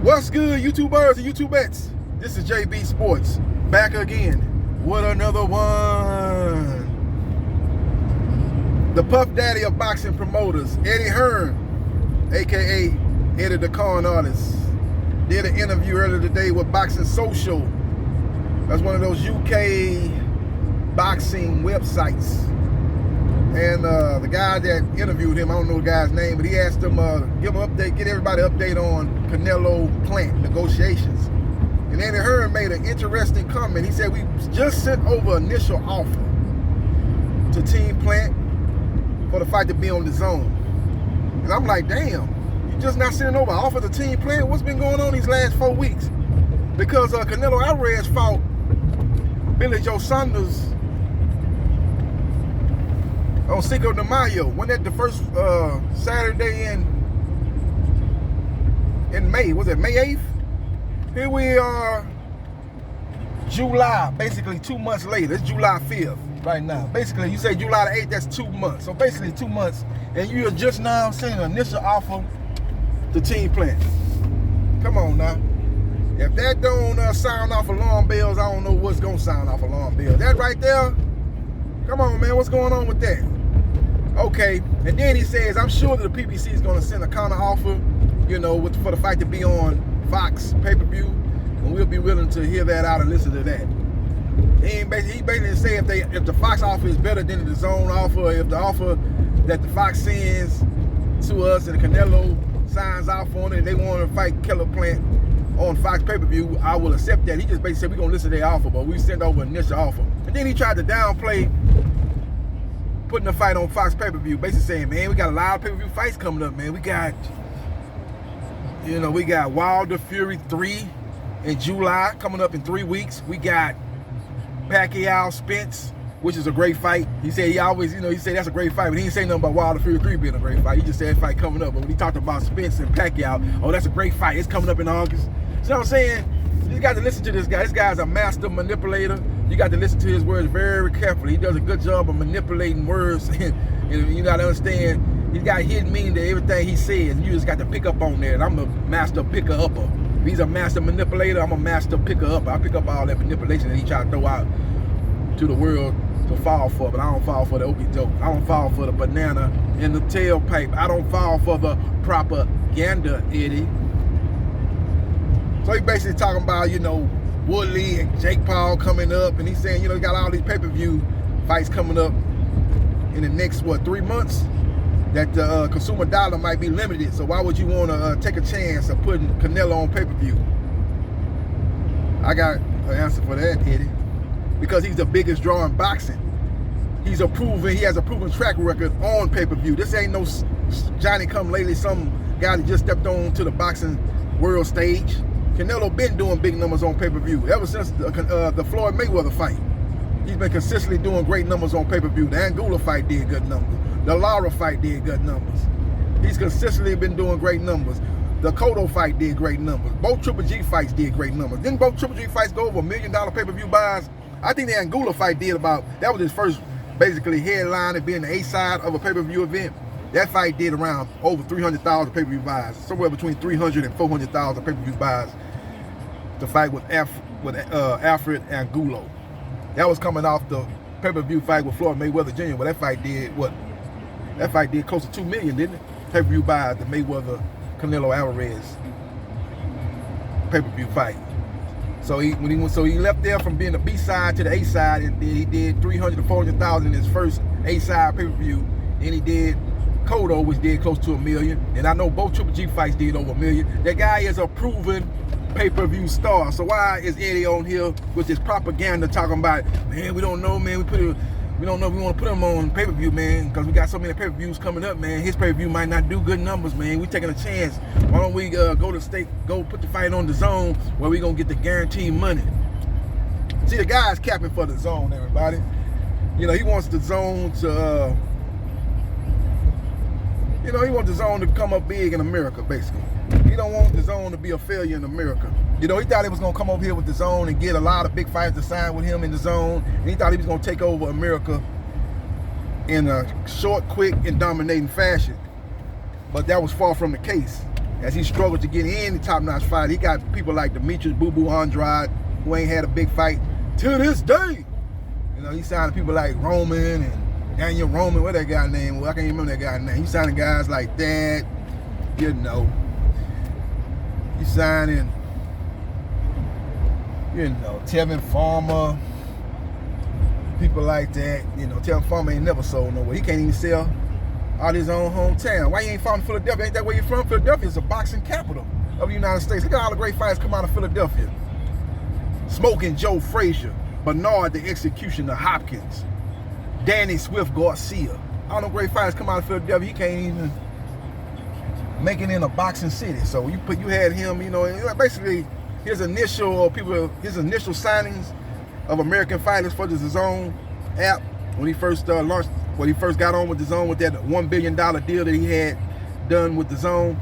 What's good, YouTubers and YouTubettes? This is JBsports back again with another one. The Puff Daddy of boxing promoters, Eddie Hearn, aka Eddie the Con Artist, did an interview earlier today with Boxing Social. That's one of those UK boxing websites. And the guy that interviewed him, I don't know the guy's name, but he asked him, give him an update, get everybody an update on Canelo-Plant negotiations. And Eddie Hearn made an interesting comment. He said, we just sent over initial offer to Team Plant for the fight to be on the DAZN. And I'm like, damn, you just not sending over an offer to Team Plant? What's been going on these last 4 weeks? Because Canelo Alvarez fought Billy Joe Saunders on Cinco de Mayo. Wasn't that the first Saturday in May? Was it May 8th? Here we are, July, basically 2 months later. It's July 5th right now. Basically, you say July the 8th, that's 2 months. So basically 2 months, and you're just now sending an initial offer to Team Plant. Come on now. If that don't sound off alarm bells, I don't know what's gonna sound off alarm bells. That right there, come on, man, what's going on with that? Okay, and then he says, I'm sure that the PBC is going to send a counter offer, you know, for the fight to be on Fox pay-per-view, and we'll be willing to hear that out and listen to that. He basically said if the Fox offer is better than the DAZN offer, if the offer that the Fox sends to us and the Canelo signs off on it, and they want to fight Canelo-Plant on Fox pay-per-view, I will accept that. He just basically said we're going to listen to their offer, but we send over an initial offer. And then he tried to downplay putting a fight on Fox pay-per-view, basically saying, man, we got a lot of pay-per-view fights coming up, man. We got, you know, we got Wilder Fury 3 in July coming up in 3 weeks. We got Pacquiao Spence, which is a great fight. He said he always, you know, he said that's a great fight, but he didn't say nothing about Wilder Fury 3 being a great fight. He just said fight coming up. But when he talked about Spence and Pacquiao, oh, that's a great fight. It's coming up in August. So what I'm saying, you got to listen to this guy. This guy's a master manipulator. You got to listen to his words very carefully. He does a good job of manipulating words. And you got to understand, he's got hidden meaning to everything he says. And you just got to pick up on that. And I'm a master picker-upper. If he's a master manipulator, I'm a master picker-upper. I pick up all that manipulation that he try to throw out to the world to fall for. But I don't fall for the okey doke. I don't fall for the banana in the tailpipe. I don't fall for the propaganda, Eddie. So he basically talking about, you know, Woodley and Jake Paul coming up, and he's saying, you know, he got all these pay-per-view fights coming up in the next, 3 months, that the consumer dollar might be limited. So why would you want to take a chance of putting Canelo on pay-per-view? I got an answer for that, Eddie. Because he's the biggest draw in boxing. He has a proven track record on pay-per-view. This ain't no Johnny come lately, some guy that just stepped on to the boxing world stage. Canelo been doing big numbers on pay-per-view ever since the Floyd Mayweather fight. He's been consistently doing great numbers on pay-per-view. The Anguilla fight did good numbers. The Lara fight did good numbers. He's consistently been doing great numbers. The Cotto fight did great numbers. Both Triple G fights did great numbers. Didn't both Triple G fights go over $1 million pay-per-view buys? I think the Anguilla fight did about, that was his first basically headline and being the A-side of a pay-per-view event. That fight did around over 300,000 pay-per-view buys, somewhere between 300 and 400,000 pay-per-view buys. The fight with Alfred Angulo. That was coming off the pay-per-view fight with Floyd Mayweather Jr. Well, that fight did what? That fight did close to 2 million, didn't it? Pay-per-view buys, the Mayweather Canelo Alvarez pay-per-view fight. So he left there from being the B-side to the A-side, and then he did 300 to 400,000 in his first A-side pay-per-view. And he did Cotto, which did close to $1 million. And I know both Triple G fights did over $1 million. That guy is a proven pay-per-view star. So why is Eddie on here with this propaganda talking about, man, we don't know, man, we don't know if we want to put him on pay-per-view, man, because we got so many pay-per-views coming up, man. His pay-per-view might not do good numbers, man. We taking a chance. Why don't we go put the fight on the DAZN where we gonna get the guaranteed money? See, the guy's capping for the DAZN, everybody. You know, he wants the DAZN to he wants the DAZN to come up big in America, basically. He don't want the DAZN to be a failure in America. You know, he thought he was going to come over here with the DAZN and get a lot of big fighters to sign with him in the DAZN. And he thought he was going to take over America in a short, quick, and dominating fashion. But that was far from the case. as he struggled to get in the top-notch fight. He got people like Demetrius Boo Boo Andrade, who ain't had a big fight to this day. You know, he signed people like Roman and Daniel Roman, what that guy name? Well, I can't even remember that guy's name. He signing guys like that, you know. He signing, you know, Tevin Farmer, people like that. You know, Tevin Farmer ain't never sold nowhere. He can't even sell out his own hometown. Why you ain't from Philadelphia? Ain't that where you from? Philadelphia is the boxing capital of the United States. Look at all the great fights come out of Philadelphia. Smoking Joe Frazier, Bernard the Executioner Hopkins, Danny Swift Garcia. All them great fights come out of Philadelphia. He can't even make it in a boxing city. So you had him, you know, basically his initial signings of American fighters for the DAZN app when he first launched, when he first got on with DAZN with that $1 billion deal that he had done with DAZN.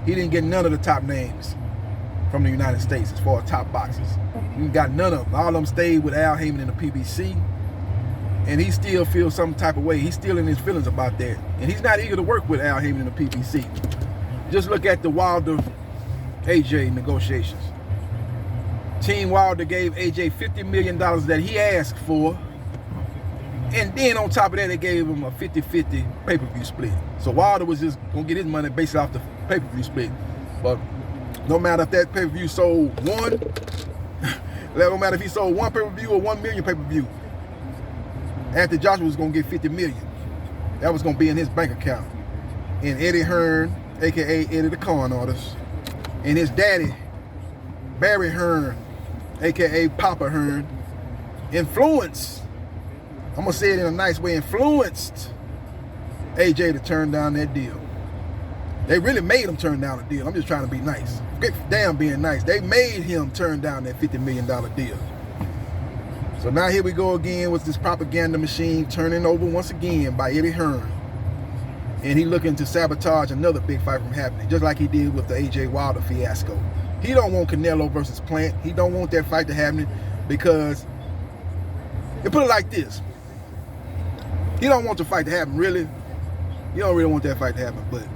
He didn't get none of the top names from the United States as far as top boxers. He got none of them. All of them stayed with Al Heyman in the PBC. And he still feels some type of way. He's still in his feelings about that. And he's not eager to work with Al Heyman in the PBC. Just look at the Wilder-AJ negotiations. Team Wilder gave AJ $50 million that he asked for. And then on top of that, they gave him a 50-50 pay-per-view split. So Wilder was just going to get his money based off the pay-per-view split. But no matter if that pay-per-view sold one, no matter if he sold one pay-per-view or 1 million pay-per-view, Anthony Joshua was going to get $50 million. That was going to be in his bank account. And Eddie Hearn, a.k.a. Eddie the Con Artist, and his daddy, Barry Hearn, a.k.a. Papa Hearn, influenced, I'm going to say it in a nice way, influenced AJ to turn down that deal. They really made him turn down the deal. I'm just trying to be nice. Forget damn being nice. They made him turn down that $50 million deal. So now here we go again with this propaganda machine turning over once again by Eddie Hearn. And he looking to sabotage another big fight from happening, just like he did with the AJ Wilder fiasco. He don't want Canelo versus Plant. He don't want that fight to happen because, you put it like this, he don't want the fight to happen, really. He don't really want that fight to happen, but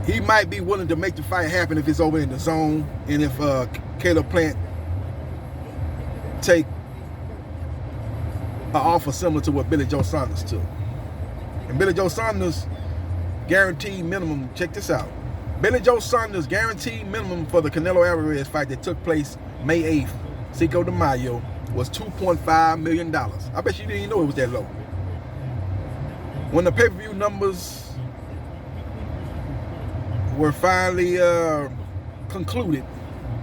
he might be willing to make the fight happen if it's over in the zone and if Canelo-Plant take an offer similar to what Billy Joe Saunders took. And Billy Joe Saunders guaranteed minimum, check this out. Billy Joe Saunders guaranteed minimum for the Canelo-Alvarez fight that took place May 8th, Cinco de Mayo, was $2.5 million. I bet you didn't even know it was that low. When the pay-per-view numbers were finally concluded,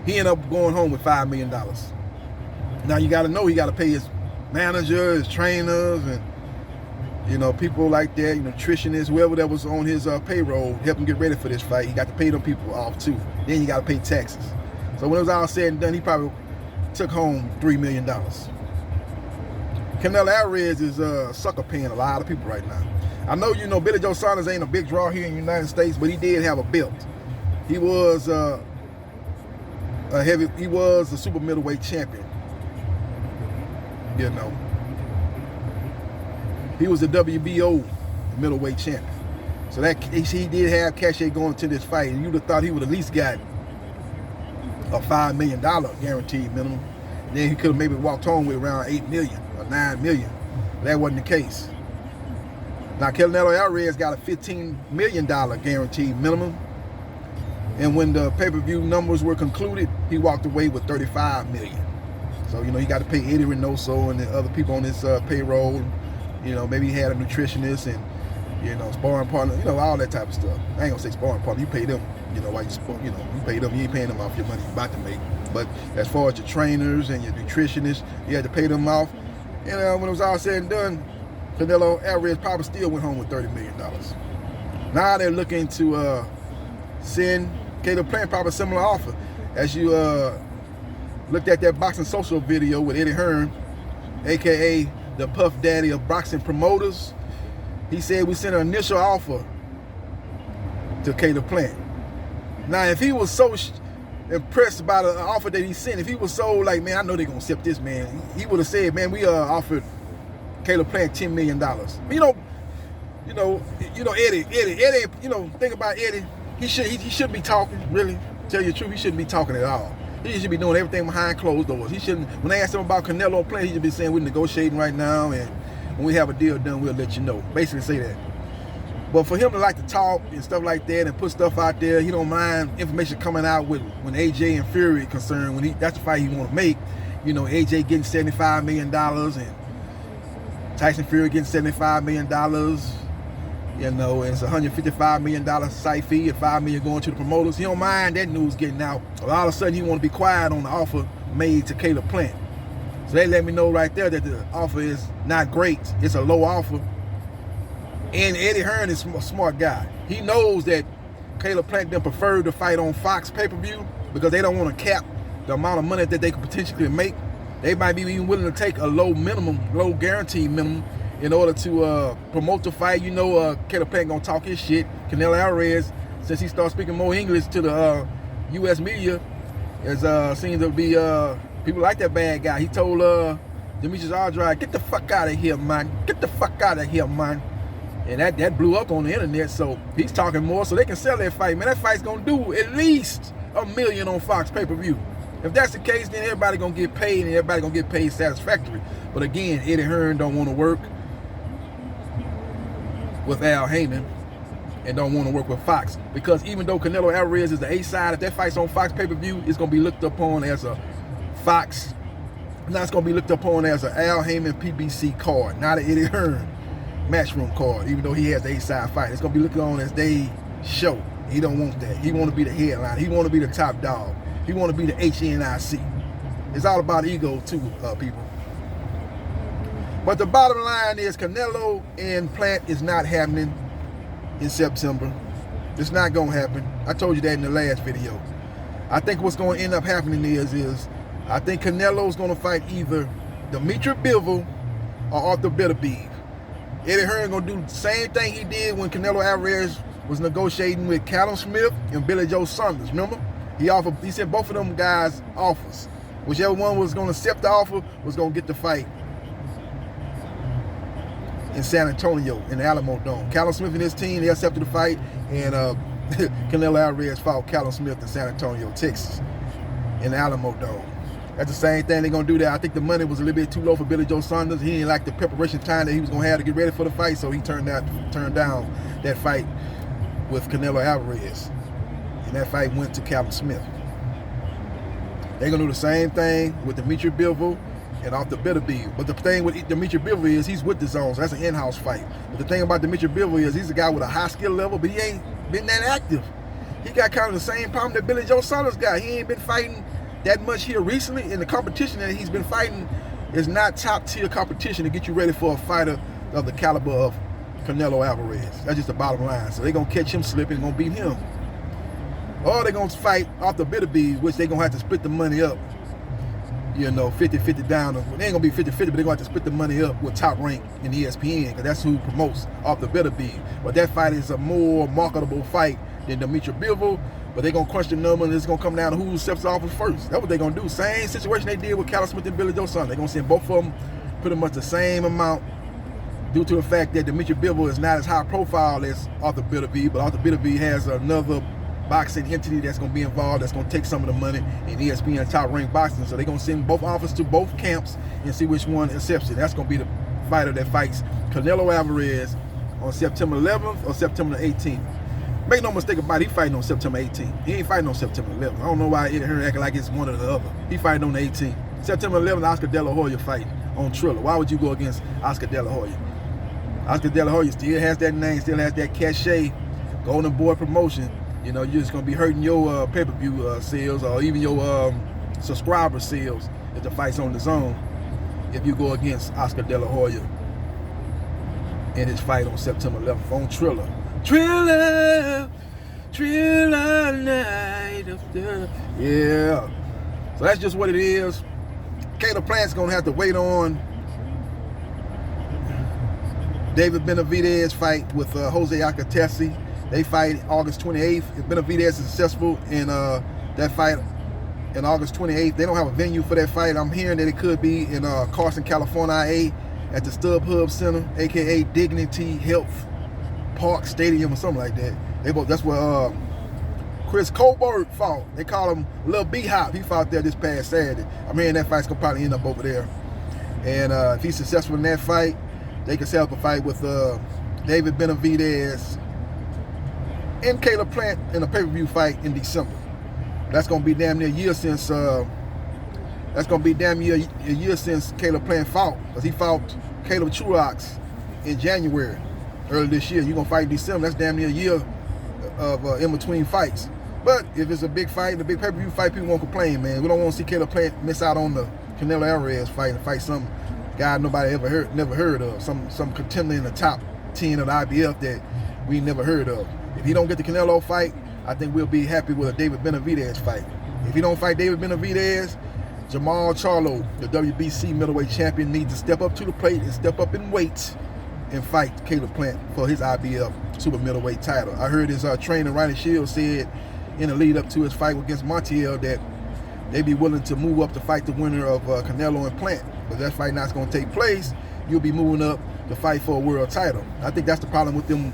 he ended up going home with $5 million. Now you got to know he got to pay his manager, his trainers, and you know, people like that, nutritionists, whoever that was on his payroll, help him get ready for this fight. He got to pay them people off too. Then you got to pay taxes. So when it was all said and done, he probably took home $3 million. Canelo-Alvarez is sucker paying a lot of people right now. I know you know Billy Joe Saunders ain't a big draw here in the United States, but he did have a belt. He was a super middleweight champion. You know, he was the WBO middleweight champion. So that he did have cachet going to this fight, and you'd have thought he would at least got a $5 million guaranteed minimum. And then he could have maybe walked home with around $8 million or $9 million. That wasn't the case. Now Canelo-Alvarez got a $15 million guaranteed minimum. And when the pay-per-view numbers were concluded, he walked away with $35 million. So, you know, he got to pay Eddie Reynoso and the other people on his payroll. You know, maybe he had a nutritionist and, you know, sparring partner, you know, all that type of stuff. I ain't gonna say sparring partner, you pay them, you know, while you pay them, you ain't paying them off your money you're about to make. But as far as your trainers and your nutritionists, you had to pay them off. And when it was all said and done, Canelo-Alvarez probably still went home with $30 million. Now they're looking to send Canelo-Plant probably a similar offer. As you looked at that Boxing Social video with Eddie Hearn, a.k.a. the Puff Daddy of boxing promoters, he said we sent an initial offer to Canelo-Plant. Now, if he was so impressed by the offer that he sent, if he was so like, man, I know they're going to accept this, man, he would have said, man, we offered Canelo-Plant $10 million. You know, Eddie, you know, think about Eddie. he shouldn't be talking, really. Tell you the truth, he shouldn't be talking at all. He should be doing everything behind closed doors. He shouldn't, when they ask him about Canelo-Plant, he should be saying we're negotiating right now, and when we have a deal done, we'll let you know. Basically say that. But for him to like to talk and stuff like that and put stuff out there, he don't mind information coming out with when AJ and Fury concerned, when that's the fight he want to make. You know, AJ getting $75 million and Tyson Fury getting $75 million. You know, and it's a $155 million site fee and $5 million going to the promoters. He don't mind that news getting out. All of a sudden, he want to be quiet on the offer made to Canelo-Plant. So they let me know right there that the offer is not great. It's a low offer. And Eddie Hearn is a smart guy. He knows that Canelo-Plant them prefer to fight on Fox pay-per-view because they don't want to cap the amount of money that they could potentially make. They might be even willing to take a low guaranteed minimum in order to promote the fight. You know, Canelo-Plant gonna talk his shit. Canelo Alvarez, since he started speaking more English to the U.S. media, seems to be people like that bad guy. He told Demetrius Andrade, "Get the fuck out of here, man. Get the fuck out of here, man." And that blew up on the internet. So he's talking more, so they can sell that fight. Man, that fight's gonna do at least $1 million on Fox pay-per-view. If that's the case, then everybody gonna get paid, and everybody gonna get paid satisfactory. But again, Eddie Hearn don't want to work with Al Heyman and don't want to work with Fox, because even though Canelo Alvarez is the A side, if that fight's on Fox pay-per-view, it's gonna be looked upon as a Fox. Now it's gonna be looked upon as an Al Heyman PBC card, not an Eddie Hearn matchroom card. Even though he has the A side fight, it's gonna be looked on as they show. He don't want that. He want to be the headline. He want to be the top dog. He want to be the HNIC. It's all about ego too, people. But the bottom line is Canelo and Plant is not happening in September. It's not going to happen. I told you that in the last video. I think what's going to end up happening is I think Canelo's going to fight either Beterbiev Bivol or Arthur Beterbiev. Eddie Hearn going to do the same thing he did when Canelo Alvarez was negotiating with Callum Smith and Billy Joe Saunders. Remember? He sent both of them guys offers. Whichever one was going to accept the offer was going to get the fight in San Antonio, in the Alamo Dome. Callum Smith and his team, they accepted the fight, and Canelo Alvarez fought Callum Smith in San Antonio, Texas, in the Alamo Dome. That's the same thing they're going to do there. I think the money was a little bit too low for Billy Joe Saunders. He didn't like the preparation time that he was going to have to get ready for the fight, so he turned down that fight with Canelo Alvarez. And that fight went to Callum Smith. They're going to do the same thing with Beterbiev Bivol and off the Beterbiev. But the thing with Beterbiev Bivol is he's with the zone, so that's an in-house fight. But the thing about Beterbiev Bivol is he's a guy with a high skill level, but he ain't been that active. He got kind of the same problem that Billy Joe Saunders got. He ain't been fighting that much here recently, and the competition that he's been fighting is not top-tier competition to get you ready for a fighter of the caliber of Canelo Alvarez. That's just the bottom line. So they're going to catch him slipping and going to beat him. Or they're going to fight off the Beterbiev, which they're going to have to split the money up. You know, 50-50 down. Well, they ain't going to be 50-50, but they're going to have to split the money up with Top Rank and ESPN, because that's who promotes off the Beterbiev. But that fight is a more marketable fight than Beterbiev Bivol. But they're going to crunch the number, and it's going to come down to who steps off first. That's what they're going to do. Same situation they did with Callum Smith and Billy Joe Saunders. They're going to send both of them pretty much the same amount, due to the fact that Beterbiev Bivol is not as high profile as Arthur Beterbiev, but Arthur Beterbiev has another boxing entity that's going to be involved, that's going to take some of the money in ESPN Top Rank Boxing. So they're going to send both offers to both camps and see which one accepts it. That's going to be the fighter that fights Canelo Alvarez on September 11th or September 18th. Make no mistake about it, he fighting on September 18th. He ain't fighting on September 11th. I don't know why Eddie Hearn acting like it's one or the other. He fighting on the 18th. September 11th, Oscar De La Hoya fight on Triller. Why would you go against Oscar De La Hoya? Oscar De La Hoya still has that name, still has that cachet, Golden Boy promotion. You know, you're just going to be hurting your pay-per-view sales, or even your subscriber sales if the fight's on the zone, if you go against Oscar De La Hoya in his fight on September 11th on Triller. Triller night after. Yeah. So that's just what it is. Canelo-Plant's going to have to wait on David Benavidez fight with Jose Alcatesi. They fight August 28th. If Benavidez is successful in that fight in August 28th, they don't have a venue for that fight. I'm hearing that it could be in Carson, California, at the StubHub Center, aka Dignity Health Park Stadium or something like that. That's where Chris Colbert fought. They call him Lil B-Hop. He fought there this past Saturday. I'm hearing that fight's gonna probably end up over there. And if he's successful in that fight, they can set up a fight with David Benavidez and Canelo-Plant in a pay-per-view fight in December. That's gonna be damn near a year since. That's gonna be damn near a year since Canelo-Plant fought, because he fought Caleb Truax in January early this year. You're gonna fight in December. That's damn near a year of in between fights. But if it's a big fight, a big pay-per-view fight, people won't complain, man. We don't want to see Canelo-Plant miss out on the Canelo Alvarez fight and fight some guy nobody never heard of, some contender in the top 10 of the IBF that we never heard of. If he don't get the Canelo fight, I think we'll be happy with a David Benavidez fight. If he don't fight David Benavidez, Jamal Charlo, the WBC middleweight champion, needs to step up to the plate and step up in weight and fight Canelo-Plant for his IBF super middleweight title. I heard his trainer, Ronnie Shields, said in the lead up to his fight against Montiel that they'd be willing to move up to fight the winner of Canelo and Plant. But that fight not going to take place. You'll be moving up to fight for a world title. I think that's the problem with them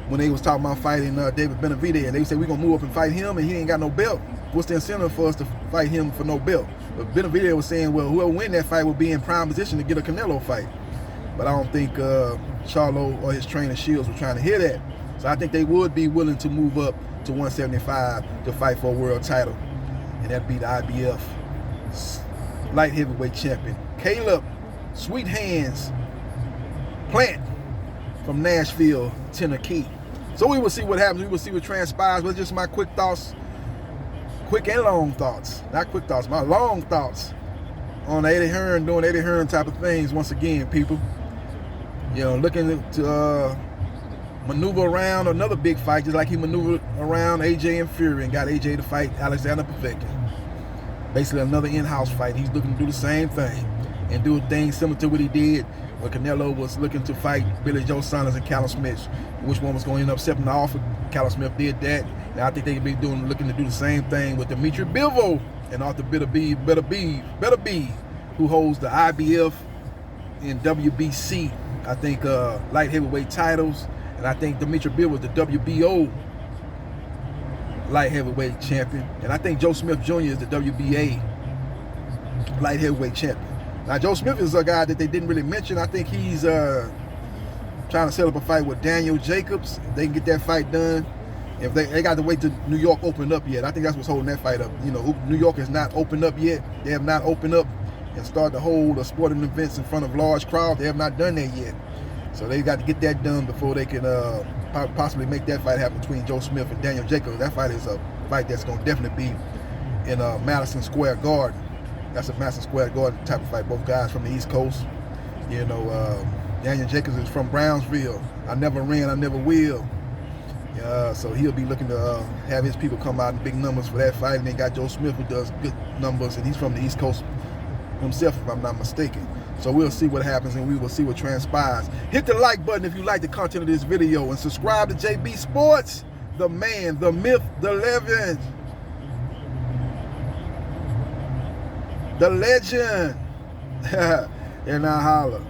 when they was talking about fighting David Benavidez. They said we're going to move up and fight him and he ain't got no belt. What's the incentive for us to fight him for no belt? But Benavidez was saying, well, whoever win that fight will be in prime position to get a Canelo fight. But I don't think Charlo or his trainer Shields were trying to hear that. So I think they would be willing to move up to 175 to fight for a world title. And that'd be the IBF light heavyweight champion, Caleb Sweet Hands Plant from Nashville, Tennessee. So we will see what happens. We will see what transpires. But just my quick thoughts, quick and long thoughts. Not quick thoughts, my long thoughts on Eddie Hearn doing Eddie Hearn type of things once again, people. You know, looking to maneuver around another big fight, just like he maneuvered around AJ and Fury and got AJ to fight Alexander Povetkin. Basically another in-house fight. He's looking to do the same thing and do things similar to what he did when Canelo was looking to fight Billy Joe Saunders and Callum Smith. Which one was going to end up accepting the offer? Callum Smith did that. Now I think they could be looking to do the same thing with Beterbiev Bivol and Arthur Beterbiev, who holds the IBF and WBC, I think, light heavyweight titles. And I think Beterbiev Bivol was the WBO light heavyweight champion. And I think Joe Smith Jr. is the WBA light heavyweight champion. Now, Joe Smith is a guy that they didn't really mention. I think he's trying to set up a fight with Daniel Jacobs. If they can get that fight done. If they got to wait till New York opened up yet. I think that's what's holding that fight up. You know, New York has not opened up yet. They have not opened up and started to hold sporting events in front of large crowds. They have not done that yet. So they got to get that done before they can possibly make that fight happen between Joe Smith and Daniel Jacobs. That fight is a fight that's going to definitely be in Madison Square Garden. That's a Madison Square Garden type of fight. Both guys from the East Coast. You know, Daniel Jacobs is from Brownsville. I never ran, I never will. So he'll be looking to have his people come out in big numbers for that fight. And they got Joe Smith, who does good numbers, and he's from the East Coast himself, if I'm not mistaken. So we'll see what happens, and we will see what transpires. Hit the like button if you like the content of this video, and subscribe to JB Sports, the man, the myth, the legend, the legend. And I holla.